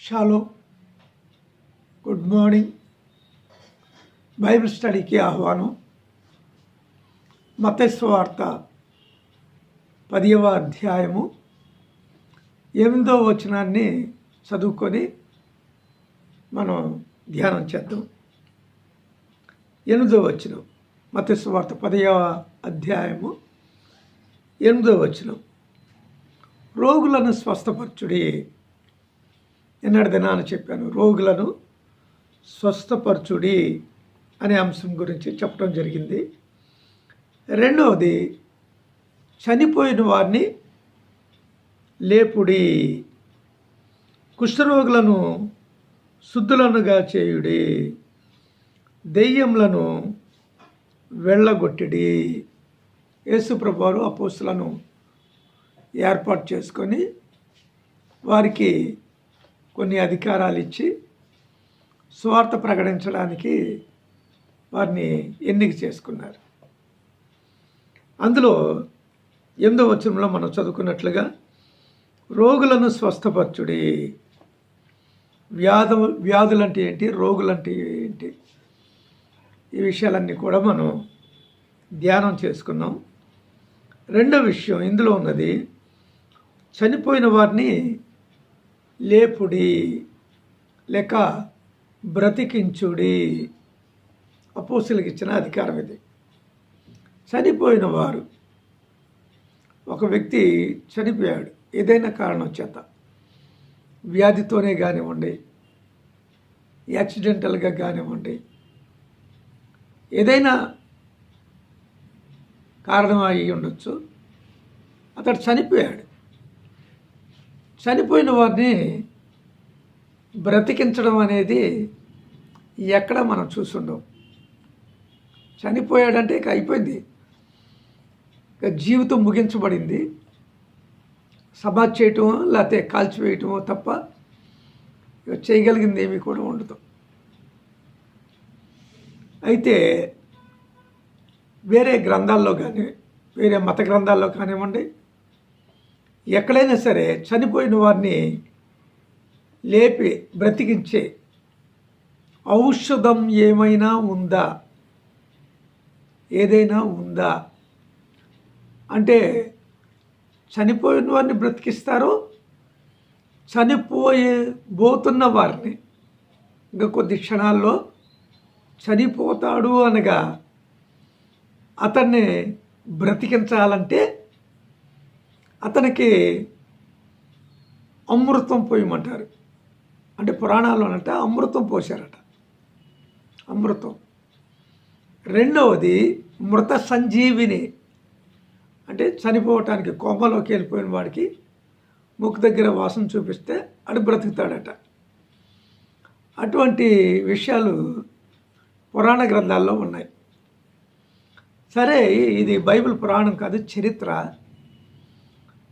Shalom, good morning. Bible స్టడీకి ఆహ్వానం. మత్తయి సువార్త 10వ అధ్యాయము 8వ వచనాన్ని చదువుకొని మనం ధ్యానం చేద్దాం. 8వ వచనం, మత్తయి సువార్త 10వ అధ్యాయము 8వ వచనం. రోగులను స్వస్థపరచుడి. ఎన్నటి దినాన్ని చెప్పాను, రోగులను స్వస్థపరచుడి అనే అంశం గురించి చెప్పడం జరిగింది. రెండవది, చనిపోయిన వారిని లేపుడి. కుష్ఠరోగులను శుద్ధులనుగా చేయుడి. దెయ్యములను వెళ్ళగొట్టిడి. యేసుప్రభువారు అపోస్తులను ఏర్పాటు చేసుకొని వారికి కొన్ని అధికారాలు ఇచ్చి సువార్త ప్రకటించడానికి వారిని ఎన్నిక చేసుకున్నారు. అందులో 8వ వచనంలో మనం చదువుకున్నట్లుగా రోగులను స్వస్థపరచుడి. వ్యాధులంటే ఏంటి, రోగులంటే ఏంటి, ఈ విషయాలన్నీ కూడా మనం ధ్యానం చేసుకున్నాం. రెండో విషయం ఇందులో ఉన్నది, చనిపోయిన వారిని లేపుడి లేక బ్రతికించుడి. అపోస్తులకు ఇచ్చిన అధికారం ఇది. చనిపోయిన వారు, ఒక వ్యక్తి చనిపోయాడు ఏదైనా కారణం చేత, వ్యాధితోనే కానివ్వండి, యాక్సిడెంటల్గా కానివ్వండి, ఏదైనా కారణం అయి ఉండొచ్చు, అతడు చనిపోయాడు. చనిపోయిన వారిని బ్రతికించడం అనేది ఎక్కడ మనం చూసుండం. చనిపోయాడంటే ఇక అయిపోయింది, ఇక జీవితం ముగించబడింది. సమాధి చేయటమో లేకపోతే కాల్చివేయటమో తప్ప ఇక చేయగలిగింది ఏమీ కూడా ఉండదు. అయితే వేరే గ్రంథాల్లో కానీ, వేరే మత గ్రంథాల్లో కానివ్వండి, ఎక్కడైనా సరే చనిపోయిన వారిని లేపి బ్రతికించే ఔషధం ఏమైనా ఉందా, ఏదైనా ఉందా అంటే, చనిపోయిన వారిని బ్రతికిస్తారు. చనిపోతున్న వారిని ఇంకా కొద్ది క్షణాల్లో చనిపోతాడు అనగా అతన్ని బ్రతికించాలంటే అతనికి అమృతం పోయమంటారు. అంటే పురాణాల్లోనంట అమృతం పోశారట, అమృతం. రెండవది మృత సంజీవిని, అంటే చనిపోవటానికి కోమలోకి వెళ్ళిపోయిన వాడికి ముక్కు దగ్గర వాసన చూపిస్తే అడు బ్రతుకుతాడట. అటువంటి విషయాలు పురాణ గ్రంథాల్లో ఉన్నాయి. సరే, ఇది బైబిల్ పురాణం కాదు, చరిత్ర.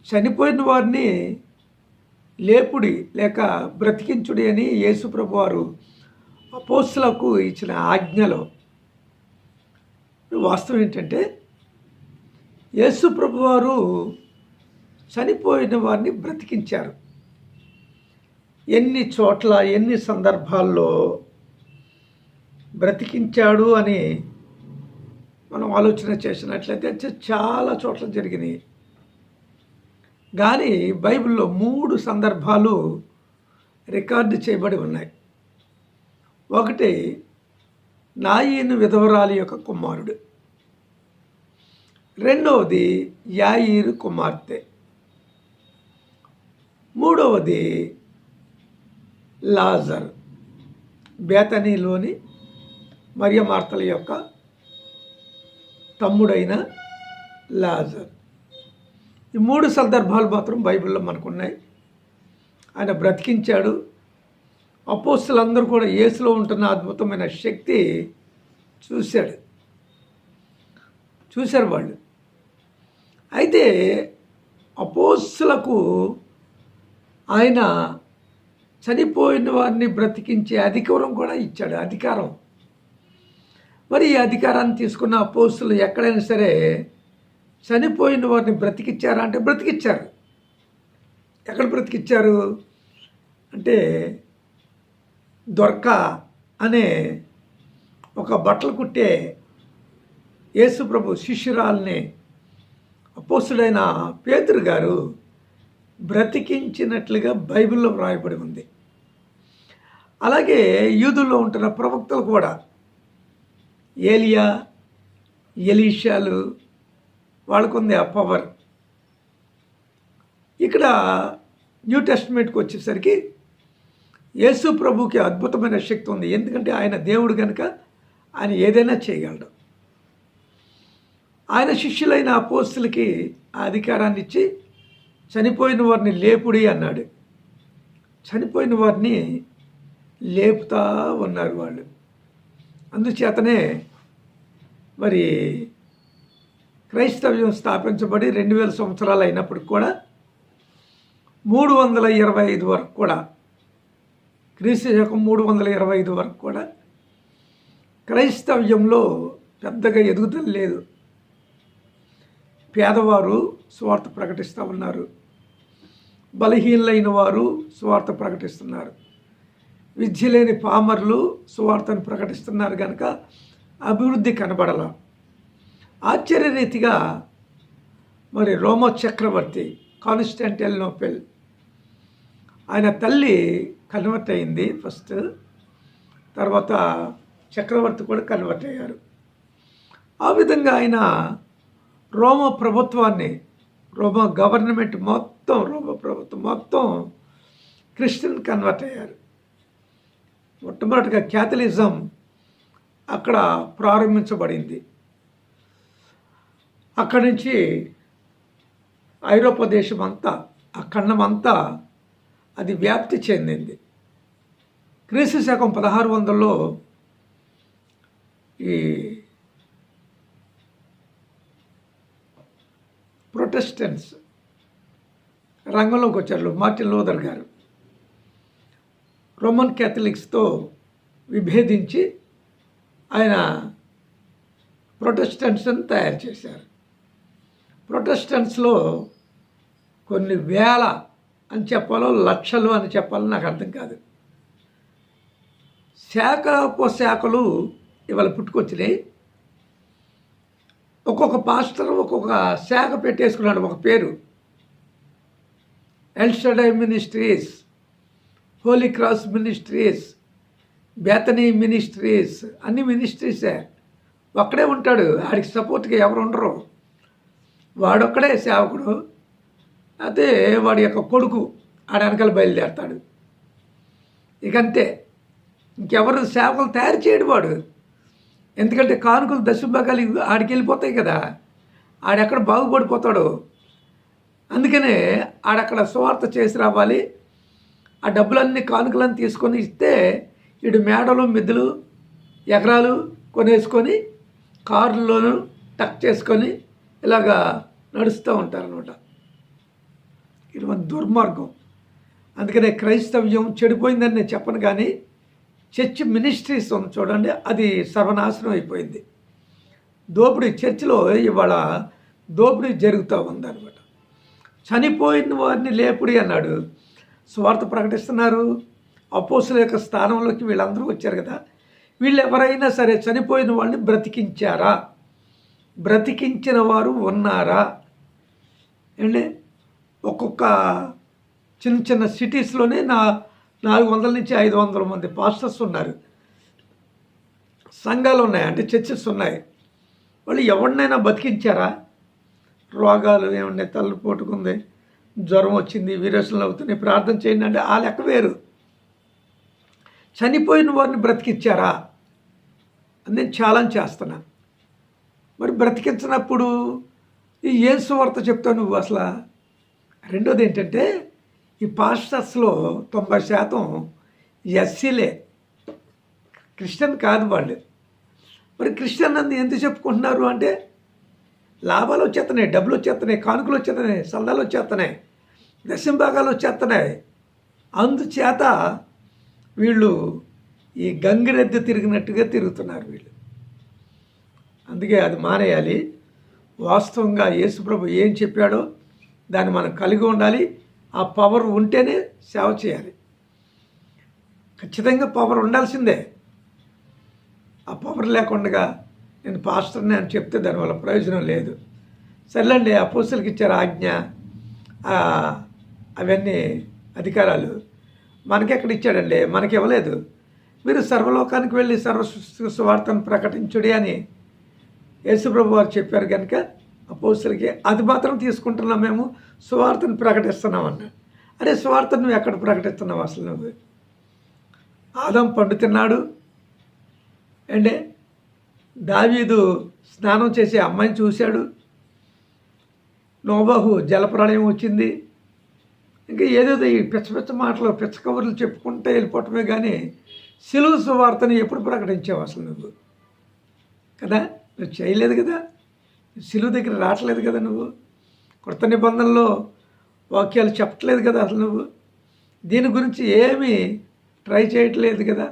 చనిపోయిన వారిని లేపుడి లేక బ్రతికించుడి అని యేసుప్రభు వారు అపోస్తులకు ఇచ్చిన ఆజ్ఞలో వాస్తవం ఏంటంటే, యేసుప్రభు వారు చనిపోయిన వారిని బ్రతికించారు. ఎన్ని చోట్ల, ఎన్ని సందర్భాల్లో బ్రతికించాడు అని మనం ఆలోచన చేసినట్లయితే చాలా చోట్ల జరిగినాయి. కానీ బైబిల్లో 3 సందర్భాలు రికార్డు చేయబడి ఉన్నాయి. ఒకటి, నాయీను విధవరాలి యొక్క కుమారుడు. రెండవది, యాయీరు కుమార్తె. మూడవది, లాజర్, బేతనీలోని మరియ మార్తల యొక్క తమ్ముడైన లాజర్. ఈ 3 సందర్భాలు మాత్రం బైబిల్లో మనకున్నాయి. ఆయన బ్రతికించాడు. అపోస్తులందరూ కూడా యేసులో ఉంటున్న అద్భుతమైన శక్తి చూశారు వాళ్ళు. అయితే అపోస్తులకు ఆయన చనిపోయిన వారిని బ్రతికించే అధికారం కూడా ఇచ్చాడు, అధికారం. మరి ఈ అధికారాన్ని తీసుకున్న అపోస్తులు ఎక్కడైనా సరే చనిపోయిన వారిని బ్రతికిచ్చారా అంటే బ్రతికిచ్చారు. ఎక్కడ బ్రతికిచ్చారు అంటే దొర్క అనే ఒక బట్టలు కుట్టే యేసుప్రభు శిష్యురాల్ని అపోస్తుడైన పేతురు గారు బ్రతికించినట్లుగా బైబిల్లో వ్రాయబడి ఉంది. అలాగే యూదుల్లో ఉంటున్న ప్రవక్తలు కూడా ఏలియా, ఎలీషాలు వాళ్ళకుంది ఆ పవర్. ఇక్కడ న్యూ టెస్టమెంట్కి వచ్చేసరికి యేసు ప్రభుకి అద్భుతమైన శక్తి ఉంది. ఎందుకంటే ఆయన దేవుడు కనుక ఆయన ఏదైనా చేయగలడు. ఆయన శిష్యులైన అపోస్తులకి ఆ అధికారాన్ని ఇచ్చి చనిపోయిన వారిని లేపుడి అన్నాడు. చనిపోయిన వారిని లేపుతా ఉన్నారు వాళ్ళు. అందుచేతనే మరి క్రైస్తవ్యం స్థాపించబడి 2000 సంవత్సరాలు అయినప్పటికి కూడా 325 వరకు కూడా, క్రీస్తు శకం 325 వరకు కూడా క్రైస్తవ్యంలో పెద్దగా ఎదుగుదల లేదు. పేదవారు స్వార్థ ప్రకటిస్తూ ఉన్నారు, బలహీనులైన వారు స్వార్థ ప్రకటిస్తున్నారు, విద్య లేని పామర్లు సువార్తను ప్రకటిస్తున్నారు కనుక అభివృద్ధి కనబడల. ఆశ్చర్యరీతిగా మరి రోమా చక్రవర్తి కాన్స్టాంటినోపుల్ ఆయన తల్లి కన్వర్ట్ అయింది ఫస్ట్, తర్వాత చక్రవర్తి కూడా కన్వర్ట్ అయ్యారు. ఆ విధంగా ఆయన రోమా ప్రభుత్వాన్ని, రోమా గవర్నమెంట్ మొత్తం, రోమా ప్రభుత్వం మొత్తం క్రిస్టియన్ కన్వర్ట్ అయ్యారు. మొట్టమొదటిగా క్యాథలిజం అక్కడ ప్రారంభించబడింది. అక్కడి నుంచి ఐరోపా దేశం అంతా, ఆ ఖండం అంతా అది వ్యాప్తి చెందింది. క్రీస్తు శకం 1600లో ఈ ప్రొటెస్టెంట్స్ రంగంలోకి వచ్చారు. మార్టిన్ లూథర్ గారు రోమన్ క్యాథలిక్స్తో విభేదించి ఆయన ప్రొటెస్టెంట్స్ని తయారు చేశారు. ప్రొటెస్టెంట్స్లో కొన్ని వేల అని చెప్పాలో లక్షలు అని చెప్పాలో నాకు అర్థం కాదు. శాఖలు ఇవాళ పుట్టుకొచ్చినాయి. ఒక్కొక్క పాస్టర్ ఒక్కొక్క శాఖ పెట్టేసుకున్నాడు ఒక పేరు. El Shaddai Ministries, Holy Cross Ministries, Bethany Ministries, అన్ని మినిస్ట్రీసే. ఒక్కడే ఉంటాడు, ఆడికి సపోర్ట్గా ఎవరు ఉండరు. వాడొక్కడే సేవకుడు. అదే వాడి యొక్క కొడుకు ఆడ వెనకాల బయలుదేరతాడు. ఇకంతే, ఇంకెవరు సేవకులు తయారు చేయడు వాడు. ఎందుకంటే కానుకలు దశభాగాలు ఆడికి వెళ్ళిపోతాయి కదా, ఆడెక్కడ బాగుపడిపోతాడు. అందుకనే ఆడక్కడ సువార్త చేసి రావాలి. ఆ డబ్బులన్నీ కానుకలన్నీ తీసుకొని ఇస్తే వీడు మేడలు మిద్దెలు ఎకరాలు కొనేసుకొని కారుల్లోనూ టక్ చేసుకొని ఇలాగా నడుస్తూ ఉంటారనమాట. ఇది మన దుర్మార్గం. అందుకనే క్రైస్తవ్యం చెడిపోయిందని నేను చెప్పను, కానీ చర్చ్ మినిస్ట్రీస్ ఉంది చూడండి, అది సర్వనాశనం అయిపోయింది. దోపిడీ చర్చిలో ఇవాళ దోపిడీ జరుగుతూ ఉందన్నమాట. చనిపోయిన వారిని లేపుడి అన్నాడు. స్వార్థ ప్రకటిస్తున్నారు. అపోస్తుల యొక్క స్థానంలోకి వీళ్ళందరూ వచ్చారు కదా. వీళ్ళు ఎవరైనా సరే చనిపోయిన వాళ్ళని బ్రతికించారా? బ్రతికించిన వారు ఉన్నారా? ఏంటి, ఒక్కొక్క చిన్న చిన్న సిటీస్లోనే 400 నుంచి 500 మంది పాస్టర్స్ ఉన్నారు. సంఘాలు ఉన్నాయి, అంటే చర్చెస్ ఉన్నాయి. వాళ్ళు ఎవరినైనా బతికించారా? రోగాలు ఏమన్నా, తల్లి పోటుకుంది, జ్వరం వచ్చింది, వీరస్సులు అవుతున్నాయి, ప్రార్థన చేయండి అంటే ఆ లెక్క వేరు. చనిపోయిన వారిని బ్రతికించారా అని నేను ఛాలెంజ్ చేస్తున్నా. మరి బ్రతికించినప్పుడు ఏం సువార్త చెప్తావు నువ్వు అసలు? రెండోది ఏంటంటే, ఈ పాస్టర్స్లో 90% ఎస్సీలే, క్రిస్టియన్ కాదు వాళ్ళు. మరి క్రిస్టియన్ అని ఎందుకు చెప్పుకుంటున్నారు అంటే, లాభాలు వచ్చేస్తున్నాయి, డబ్బులు వచ్చేస్తున్నాయి, కానుకలు వచ్చేస్తున్నాయి, సల్లాలు వచ్చేస్తున్నాయి, దశంభాగాలు వచ్చేస్తున్నాయి. అందుచేత వీళ్ళు ఈ గంగిరెద్దు తిరిగినట్టుగా తిరుగుతున్నారు వీళ్ళు. అందుకే అది మానేయాలి. వాస్తవంగా యేసుప్రభు ఏం చెప్పాడో దాన్ని మనం కలిగి ఉండాలి. ఆ పవర్ ఉంటేనే సేవ చేయాలి. ఖచ్చితంగా పవర్ ఉండాల్సిందే. ఆ పవర్ లేకుండా నేను పాస్టర్ని అని చెప్తే దానివల్ల ప్రయోజనం లేదు. సర్లేండి, అపోస్తలులకు ఇచ్చారు ఆజ్ఞ, అవన్నీ అధికారాలు. మనకెక్కడ ఇచ్చాడండి? మనకి ఇవ్వలేదు. మీరు సర్వలోకానికి వెళ్ళి సువార్తను ప్రకటించుడి అని యేసుప్రభు వారు చెప్పారు కనుక అపోస్తలులకి అది మాత్రం తీసుకుంటున్నాం, మేము సువార్తను ప్రకటిస్తున్నాం అన్నాడు. అరే, సువార్తను నువ్వు ఎక్కడ ప్రకటిస్తున్నావు? అసలు నువ్వు ఆదాం పండు తిన్నాడు అంటే దావీదు స్నానం చేసి అమ్మాయిని చూశాడు, నోబహు జలప్రళయం వచ్చింది, ఇంకా ఏదేదో ఈ పిచ్చ మాటలు పిచ్చ కబుర్లు చెప్పుకుంటే వెళ్ళిపోవటమే కానీ సిలువ సువార్తని ఎప్పుడు ప్రకటించావు అసలు నువ్వు? కదా, నువ్వు చేయలేదు కదా, సిలువ దగ్గర రావట్లేదు కదా, నువ్వు కొత్త నిబంధనలో వాక్యాలు చెప్పట్లేదు కదా, అసలు నువ్వు దీని గురించి ఏమీ ట్రై చేయట్లేదు కదా.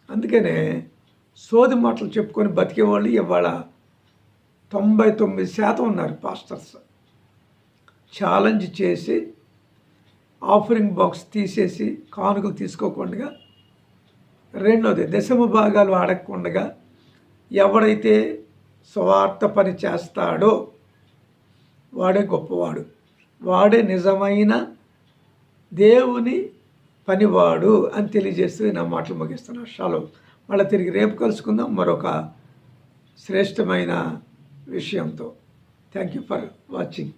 అందుకనే సోది మాటలు చెప్పుకొని బతికేవాళ్ళు ఇవాళ 99% ఉన్నారు పాస్టర్స్. ఛాలెంజ్ చేసి ఆఫరింగ్ బాక్స్ తీసేసి కానుకలు తీసుకోకుండా, రెండోది దశమ భాగాలు అడగకుండా ఎవడైతే స్వార్థ పని చేస్తాడో వాడే గొప్పవాడు, వాడే నిజమైన దేవుని పనివాడు అని తెలియజేస్తూ నా మాటలు ముగిస్తున్నాను. షాలో. మళ్ళీ తిరిగి రేపు కలుసుకుందాం మరొక శ్రేష్టమైన విషయంతో. Thank you for watching.